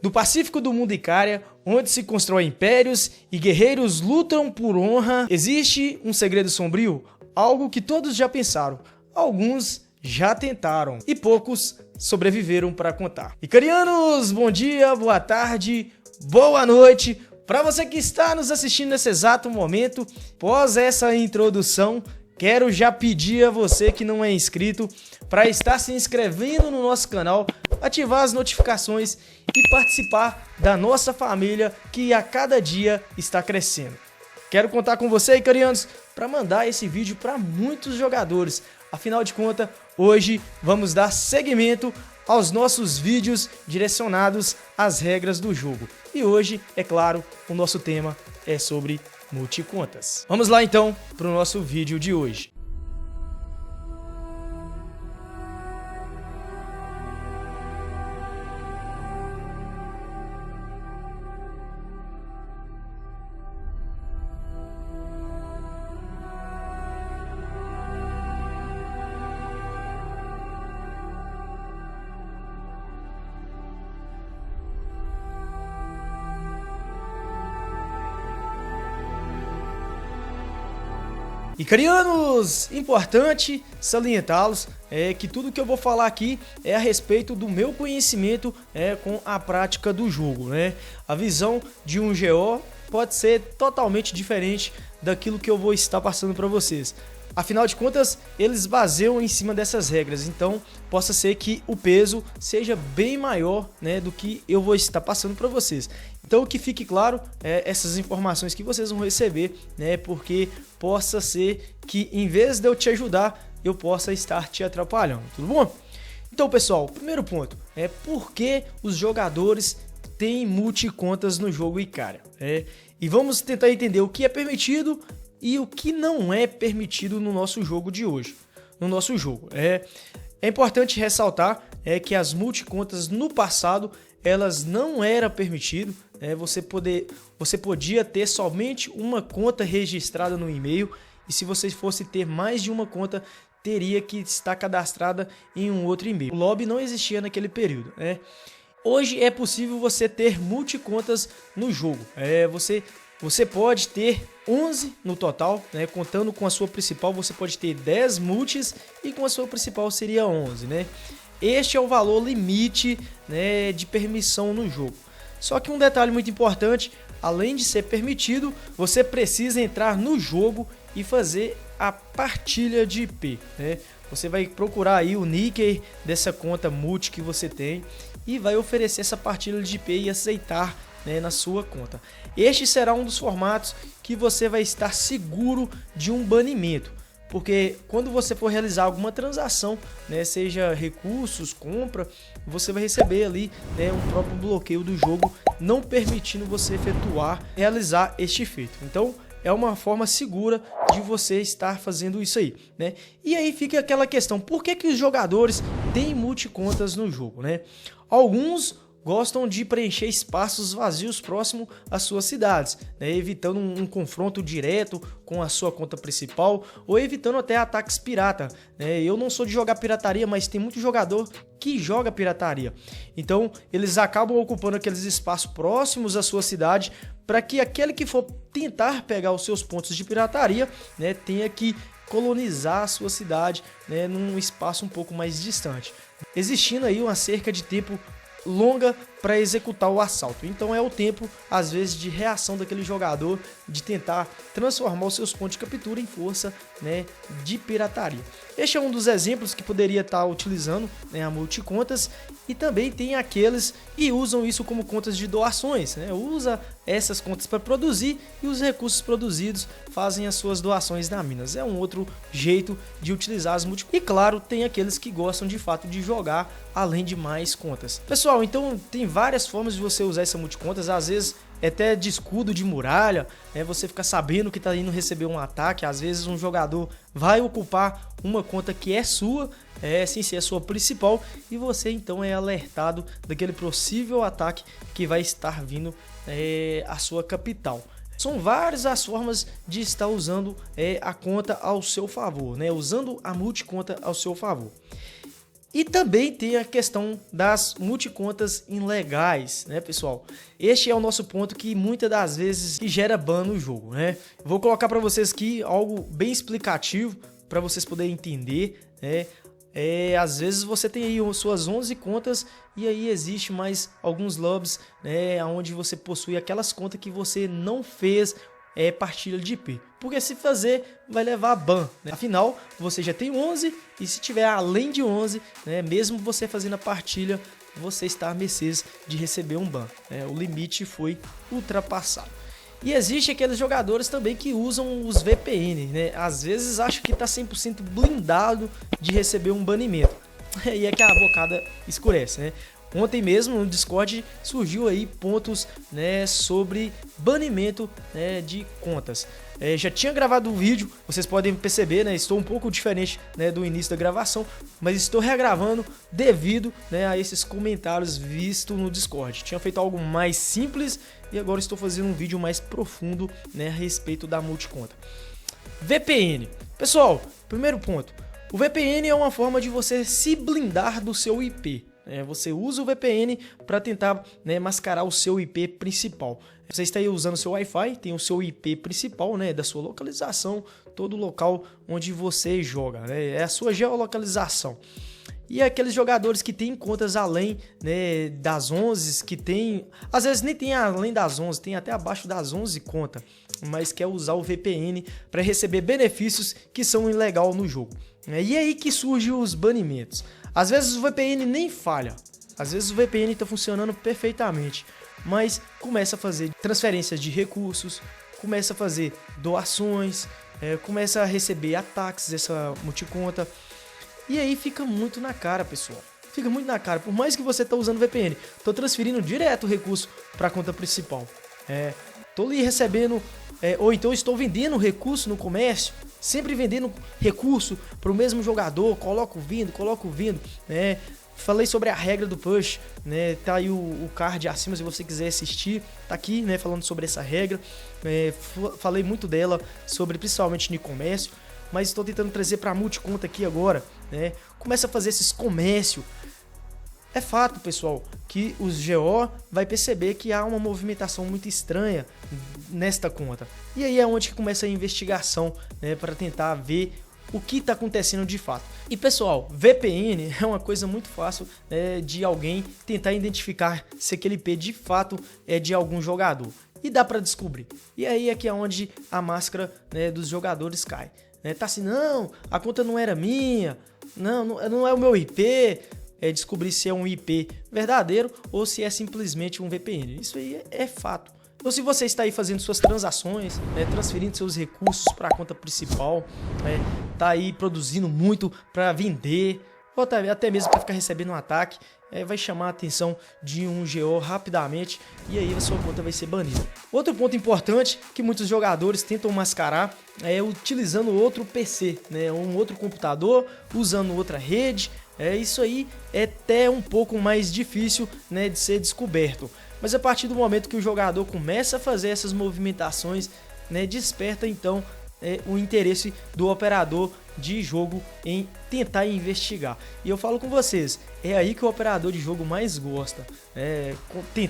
Do Pacífico do mundo Icária, onde se constroem impérios e guerreiros lutam por honra, existe um segredo sombrio, algo que todos já pensaram, alguns já tentaram e poucos sobreviveram para contar. Icarianos, bom dia, boa tarde, boa noite. Para você que está nos assistindo nesse exato momento, após essa introdução, quero já pedir a você que não é inscrito para estar se inscrevendo no nosso canal, ativar as notificações e participar da nossa família que a cada dia está crescendo. Quero contar com você, Icarianos, para mandar esse vídeo para muitos jogadores. Afinal de contas, hoje vamos dar seguimento aos nossos vídeos direcionados às regras do jogo. E hoje, é claro, o nosso tema é sobre multicontas. Vamos lá então para o nosso vídeo de hoje. Icarianos, importante salientá-los que tudo que eu vou falar aqui é a respeito do meu conhecimento com a prática do jogo, né? A visão de um GO pode ser totalmente diferente daquilo que eu vou estar passando para vocês. Afinal de contas, eles baseiam em cima dessas regras, então possa ser que o peso seja bem maior, né, do que eu vou estar passando para vocês. Então que fique claro essas informações que vocês vão receber, né, porque possa ser que em vez de eu te ajudar, eu possa estar te atrapalhando, tudo bom? Então pessoal, primeiro ponto é por que os jogadores têm multicontas no jogo Icária, e vamos tentar entender o que é permitido e o que não é permitido no nosso jogo de hoje. No nosso jogo é importante ressaltar que as multicontas no passado elas não eram permitido, você podia ter somente uma conta registrada no e-mail, e se você fosse ter mais de uma conta teria que estar cadastrada em um outro e-mail. O lobby não existia naquele período, Hoje é possível você ter multicontas no jogo. Você pode ter 11 no total, contando com a sua principal, você pode ter 10 multis e com a sua principal seria 11, Este é o valor limite, de permissão no jogo. Só que um detalhe muito importante, além de ser permitido, você precisa entrar no jogo e fazer a partilha de IP, Você vai procurar aí o nick dessa conta multi que você tem e vai oferecer essa partilha de IP e aceitar na sua conta. Este será um dos formatos que você vai estar seguro de um banimento, porque quando você for realizar alguma transação, seja recursos, compra, você vai receber ali um próprio bloqueio do jogo, não permitindo você realizar este feito. Então é uma forma segura de você estar fazendo isso aí, E aí fica aquela questão, por que os jogadores têm multicontas no jogo, Alguns gostam de preencher espaços vazios próximo às suas cidades, evitando um confronto direto com a sua conta principal ou evitando até ataques pirata. Eu não sou de jogar pirataria, mas tem muito jogador que joga pirataria. Então eles acabam ocupando aqueles espaços próximos à sua cidade para que aquele que for tentar pegar os seus pontos de pirataria tenha que colonizar a sua cidade num espaço um pouco mais distante, existindo aí uma cerca de tempo longa para executar o assalto. Então é o tempo, às vezes, de reação daquele jogador de tentar transformar os seus pontos de captura em força de pirataria. Este é um dos exemplos que poderia estar utilizando a multicontas, e também tem aqueles que usam isso como contas de doações, usa essas contas para produzir e os recursos produzidos fazem as suas doações na Minas. É um outro jeito de utilizar as multicontas. E claro, tem aqueles que gostam de fato de jogar além de mais contas. Pessoal, então tem várias formas de você usar essa multicontas, às vezes até de escudo de muralha, você ficar sabendo que está indo receber um ataque. Às vezes um jogador vai ocupar uma conta que é sua, sem ser a sua principal, e você então é alertado daquele possível ataque que vai estar vindo à sua capital. São várias as formas de estar usando a conta ao seu favor, usando a multiconta ao seu favor. E também tem a questão das multicontas ilegais, né, pessoal? Este é o nosso ponto que muitas das vezes gera ban no jogo, né? Vou colocar para vocês aqui algo bem explicativo para vocês poderem entender, né? Às vezes você tem aí suas 11 contas e aí existe mais alguns lobbies, né, onde você possui aquelas contas que você não fez partilha de IP, porque se fazer vai levar ban, né? Afinal você já tem 11 e se tiver além de 11, né, mesmo você fazendo a partilha, você está a mercê de receber um ban, né? O limite foi ultrapassado. E existe aqueles jogadores também que usam os VPN, né? Às vezes acho que está 100% blindado de receber um banimento. E é que a bocada escurece, né? Ontem mesmo no Discord surgiu aí pontos, né, sobre banimento, né, de contas. Já tinha gravado um vídeo, vocês podem perceber, né, estou um pouco diferente, né, do início da gravação, mas estou regravando devido, né, a esses comentários vistos no Discord. Tinha feito algo mais simples e agora estou fazendo um vídeo mais profundo, né, a respeito da multiconta. VPN. Pessoal, primeiro ponto. O VPN é uma forma de você se blindar do seu IP. Você usa o VPN para tentar, né, mascarar o seu IP principal. Você está aí usando o seu Wi-Fi, tem o seu IP principal, né, da sua localização, todo o local onde você joga, né, é a sua geolocalização. E aqueles jogadores que têm contas além, né, das 11, que tem, às vezes nem tem além das 11, tem até abaixo das 11 contas, mas quer usar o VPN para receber benefícios que são ilegais no jogo. E aí que surgem os banimentos. Às vezes o VPN nem falha, às vezes o VPN está funcionando perfeitamente, mas começa a fazer transferências de recursos, começa a fazer doações, começa a receber ataques dessa multiconta, e aí fica muito na cara, pessoal. Fica muito na cara, por mais que você está usando VPN, estou transferindo direto o recurso para a conta principal. Estou ali recebendo, ou então estou vendendo recurso no comércio, sempre vendendo recurso para o mesmo jogador, coloco vindo, né? Falei sobre a regra do push, né? Tá aí o card acima se você quiser assistir, tá aqui, né? Falando sobre essa regra, falei muito dela, sobre principalmente no comércio, mas estou tentando trazer para a multiconta aqui agora, né? Começa a fazer esses comércios. É fato, pessoal, que os GO vai perceber que há uma movimentação muito estranha nesta conta. E aí é onde que começa a investigação, né, para tentar ver o que está acontecendo de fato. E pessoal, VPN é uma coisa muito fácil, né, de alguém tentar identificar se aquele IP de fato é de algum jogador. E dá para descobrir. E aí é que é onde a máscara, né, dos jogadores cai. Tá assim, não, a conta não era minha, não é o meu IP. Descobrir se é um IP verdadeiro ou se é simplesmente um VPN. Isso aí é fato. Então, se você está aí fazendo suas transações, né, transferindo seus recursos para a conta principal, tá aí produzindo muito para vender, ou até mesmo para ficar recebendo um ataque, vai chamar a atenção de um GO rapidamente e aí a sua conta vai ser banida. Outro ponto importante que muitos jogadores tentam mascarar é utilizando outro PC, né, um outro computador, usando outra rede. Isso aí é até um pouco mais difícil, né, de ser descoberto. Mas a partir do momento que o jogador começa a fazer essas movimentações, né, desperta então o interesse do operador de jogo em tentar investigar. E eu falo com vocês, é aí que o operador de jogo mais gosta,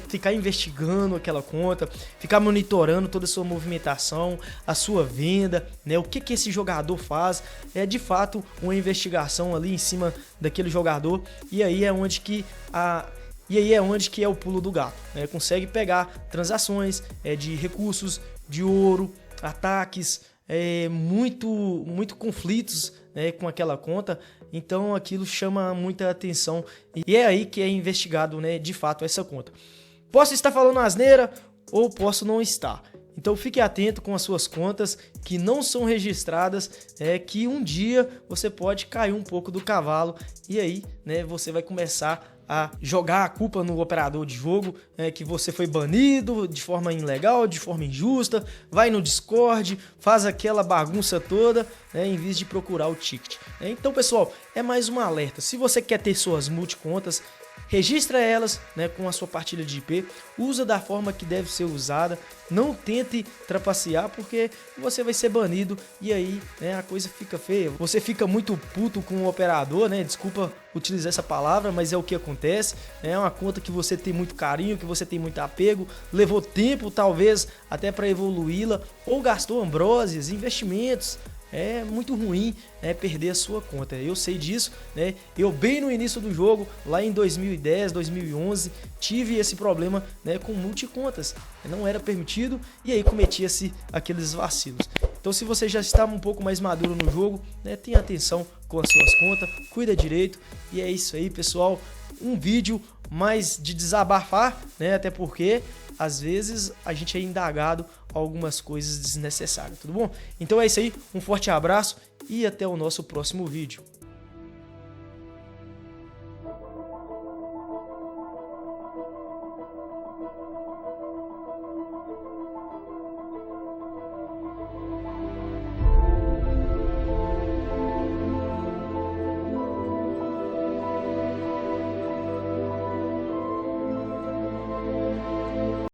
ficar investigando aquela conta, ficar monitorando toda a sua movimentação, a sua venda, né, o que esse jogador faz, é de fato uma investigação ali em cima daquele jogador, e aí é onde que é o pulo do gato, né? Consegue pegar transações de recursos, de ouro, ataques, muito conflitos, né, com aquela conta, então aquilo chama muita atenção e é aí que é investigado, né, de fato essa conta. Posso estar falando asneira ou posso não estar, então fique atento com as suas contas que não são registradas, que um dia você pode cair um pouco do cavalo e aí, né, você vai começar a jogar a culpa no operador de jogo, que você foi banido de forma ilegal, de forma injusta, vai no Discord, faz aquela bagunça toda, em vez de procurar o ticket. Então, pessoal, é mais um alerta. Se você quer ter suas multicontas, registra elas, né, com a sua partilha de IP, usa da forma que deve ser usada, não tente trapacear porque você vai ser banido e aí, né, a coisa fica feia. Você fica muito puto com o operador, né? Desculpa utilizar essa palavra, mas é o que acontece. É uma conta que você tem muito carinho, que você tem muito apego, levou tempo talvez até para evoluí-la ou gastou ambrosias, investimentos. É muito ruim, né, perder a sua conta. Eu sei disso, né? Eu bem no início do jogo, lá em 2010, 2011, tive esse problema, né, com multicontas. Não era permitido e aí cometia-se aqueles vacilos. Então, se você já está um pouco mais maduro no jogo, né, tenha atenção com as suas contas, cuida direito. E é isso aí, pessoal. Um vídeo mais de desabafar, né? Até porque às vezes a gente é indagado algumas coisas desnecessárias, tudo bom? Então é isso aí, um forte abraço e até o nosso próximo vídeo.